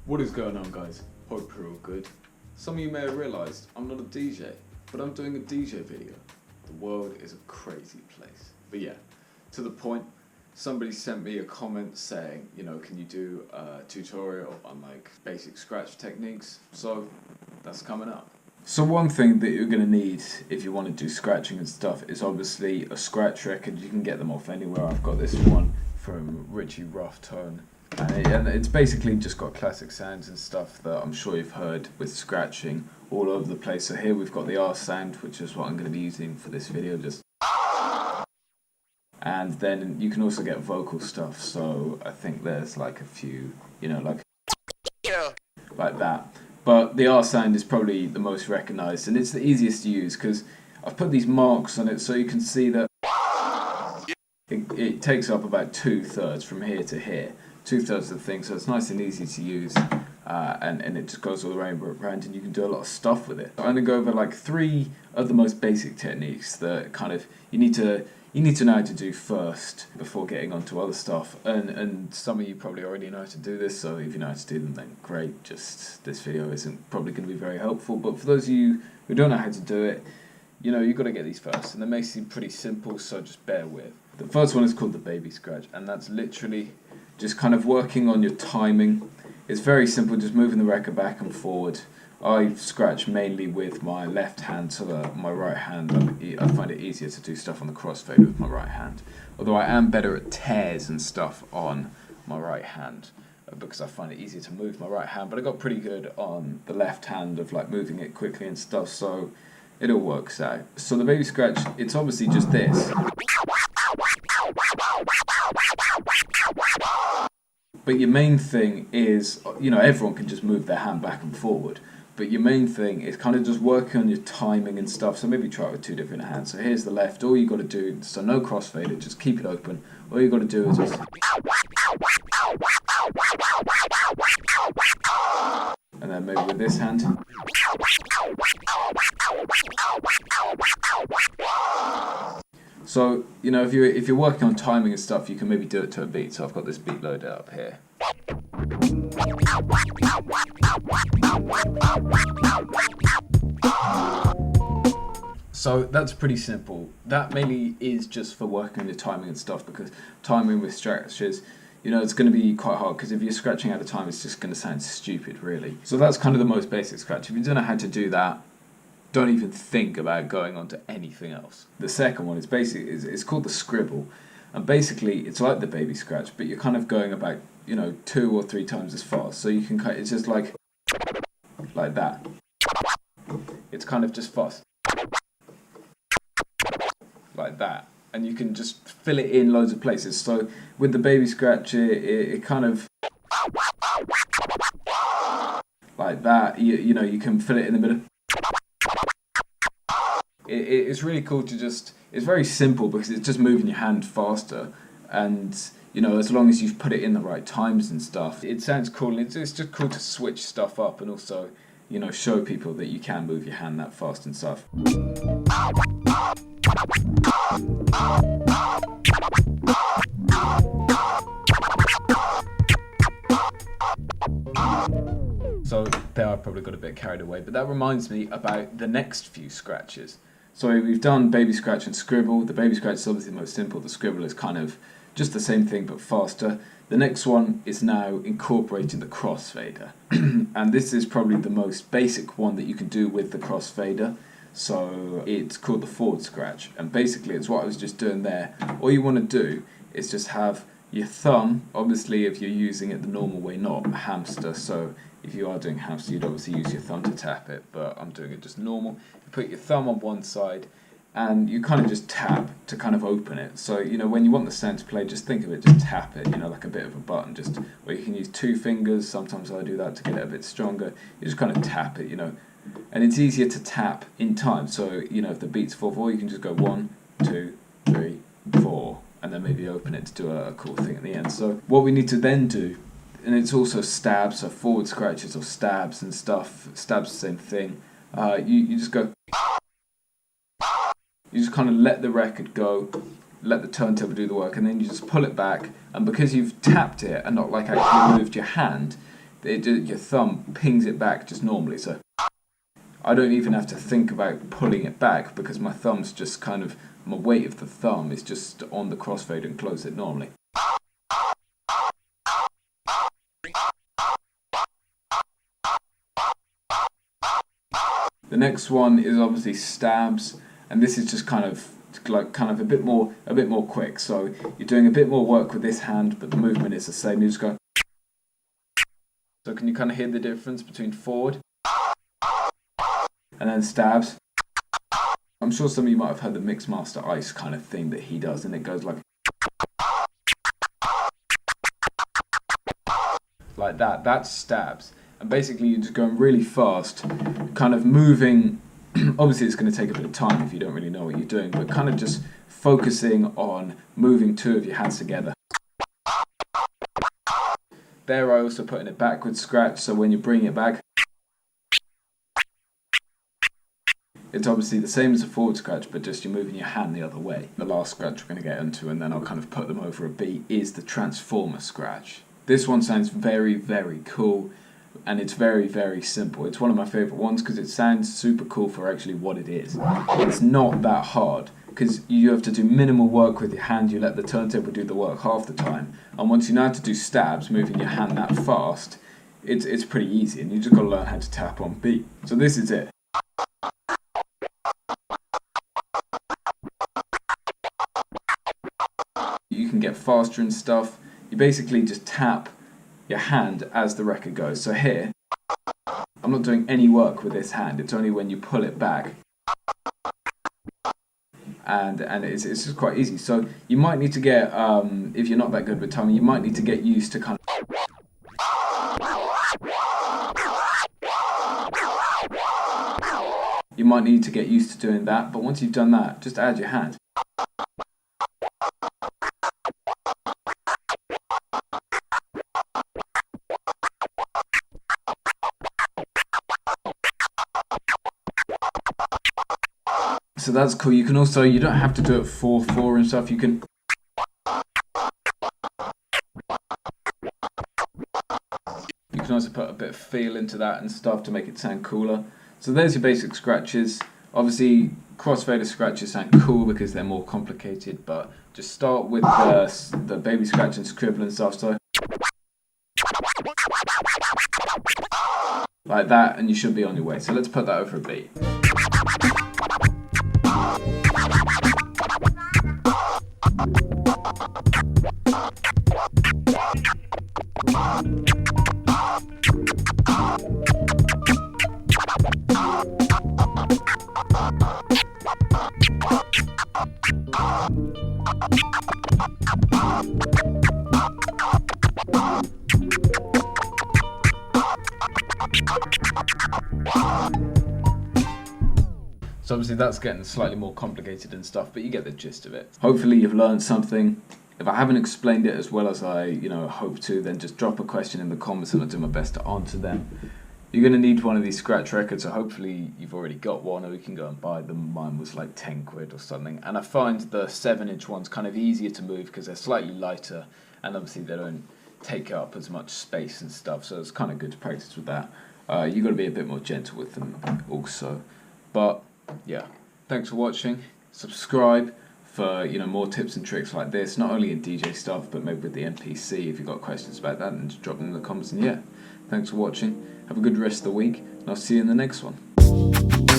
What is going on, guys? Hope you're all good. Some of you may have realised I'm not a DJ, but I'm doing a DJ video. The world is a crazy place. But yeah, to the point, somebody sent me a comment saying, you know, can you do a tutorial on like basic scratch techniques? So that's coming up. So one thing that you're going to need if you want to do scratching and stuff is obviously a scratch record. You can get them off anywhere. I've got this one from R.E.C Rough Tone. And it's basically just got classic sounds and stuff that I'm sure you've heard with scratching all over the place. So here we've got the R sound, which is what I'm going to be using for this video. And then you can also get vocal stuff. So I think there's like a few, you know, like that. But the R sound is probably the most recognised, and it's the easiest to use because I've put these marks on it so you can see that it takes up about 2/3 from here to here. 2/3 of the thing, so it's nice and easy to use, and it just goes all around, and you can do a lot of stuff with it. I'm going to go over like 3 of the most basic techniques that kind of you need to know how to do first before getting onto other stuff. And some of you probably already know how to do this, so if you know how to do them, then great. Just this video isn't probably going to be very helpful, but for those of you who don't know how to do it, you know, you've got to get these first, and they may seem pretty simple, so just bear with. The first one is called the baby scratch, and that's literally just kind of working on your timing. It's very simple, just moving the record back and forward. I scratch mainly with my left hand, so that my right hand, I find it easier to do stuff on the crossfader with my right hand. Although I am better at tears and stuff on my right hand, because I find it easier to move my right hand, but I got pretty good on the left hand of like moving it quickly and stuff, so it all works out. So the baby scratch, it's obviously just this. But your main thing is, you know, everyone can just move their hand back and forward. But your main thing is kind of just working on your timing and stuff. So maybe try it with 2 different hands. So here's the left. All you got to do, so no crossfader, just keep it open. All you got to do is just... And then maybe with this hand. So, you know, if you're working on timing and stuff, you can maybe do it to a beat. So I've got this beat loaded up here. So that's pretty simple. That mainly is just for working on your timing and stuff, because timing with scratches, you know, it's going to be quite hard, because if you're scratching out of time, it's just going to sound stupid, really. So that's kind of the most basic scratch. If you don't know how to do that, don't even think about going on to anything else. The second one is basically, it's called the Scribble. And basically, it's like the baby scratch, but you're kind of going about, you know, 2 or 3 times as fast. So you can kind of, it's just like that. It's kind of just fast. Like that. And you can just fill it in loads of places. So with the baby scratch, it kind of... like that. You know, you can fill it in the middle. It's really cool to just, it's very simple because it's just moving your hand faster, and you know, as long as you've put it in the right times and stuff, it sounds cool. It's just cool to switch stuff up and also, you know, show people that you can move your hand that fast and stuff. So there I probably got a bit carried away, but that reminds me about the next few scratches. So we've done baby scratch and Scribble. The baby scratch is obviously the most simple. The Scribble is kind of just the same thing but faster. The next one is now incorporating the crossfader. And this is probably the most basic one that you can do with the crossfader. So it's called the forward scratch. And basically it's what I was just doing there. All you want to do is just have your thumb, obviously if you're using it the normal way, not hamster. So if you are doing hamster, you'd obviously use your thumb to tap it, but I'm doing it just normal. You put your thumb on one side, and you kind of just tap to kind of open it. So, you know, when you want the sound to play, just think of it, just tap it, you know, like a bit of a button, just, or you can use 2 fingers, sometimes I do that to get it a bit stronger. You just kind of tap it, you know, and it's easier to tap in time. So, you know, if the beat's 4/4, you can just go 1, 2, 3, 4, and then maybe open it to do a cool thing at the end. So what we need to then do, and it's also stabs, so forward scratches or stabs and stuff. Stabs the same thing. You just go. You just kind of let the record go, let the turntable do the work, and then you just pull it back. And because you've tapped it and not like actually moved your hand, your thumb pings it back just normally. So I don't even have to think about pulling it back because my thumb's just kind of, my weight of the thumb is just on the crossfader and close it normally. The next one is obviously stabs, and this is just kind of a bit more quick. So you're doing a bit more work with this hand, but the movement is the same. You just go. So can you kind of hear the difference between forward and then stabs? I'm sure some of you might have heard the Mixmaster Ice kind of thing that he does, and it goes like that. That's stabs. And basically you're just going really fast, kind of moving. Obviously it's going to take a bit of time if you don't really know what you're doing, but kind of just focusing on moving two of your hands together. There I also put in a backward scratch, so when you bring it back, it's obviously the same as a forward scratch, but just you're moving your hand the other way. The last scratch we're going to get into, and then I'll kind of put them over a beat, is the transformer scratch. This one sounds very, very cool, and it's very, very simple. It's one of my favourite ones because it sounds super cool for actually what it is. It's not that hard because you have to do minimal work with your hand. You let the turntable do the work half the time, and once you know how to do stabs, moving your hand that fast, it's pretty easy, and you just got to learn how to tap on beat. So this is it. You can get faster and stuff. You basically just tap your hand as the record goes. So here, I'm not doing any work with this hand. It's only when you pull it back, and it's just quite easy. So you might need to get, if you're not that good with timing, you might need to get used to kind of. You might need to get used to doing that, but once you've done that, just add your hand. So that's cool. You can also, you don't have to do it 4/4 and stuff. You can also put a bit of feel into that and stuff to make it sound cooler. So there's your basic scratches. Obviously, crossfader scratches sound cool because they're more complicated, but just start with the baby scratch and scribble and stuff. So like that, and you should be on your way. So let's put that over a beat. So obviously that's getting slightly more complicated and stuff, but you get the gist of it. Hopefully you've learned something. If I haven't explained it as well as I hope to, then just drop a question in the comments and I'll do my best to answer them. You're going to need one of these scratch records, so hopefully you've already got one, or you can go and buy them. Mine was like 10 quid or something. And I find the 7-inch ones kind of easier to move because they're slightly lighter, and obviously they don't take up as much space and stuff, so it's kind of good to practice with that. You've got to be a bit more gentle with them also. But yeah, thanks for watching. Subscribe for more tips and tricks like this, not only in DJ stuff, but maybe with the MPC. If you've got questions about that, then just drop them in the comments. And yeah, thanks for watching. Have a good rest of the week, and I'll see you in the next one.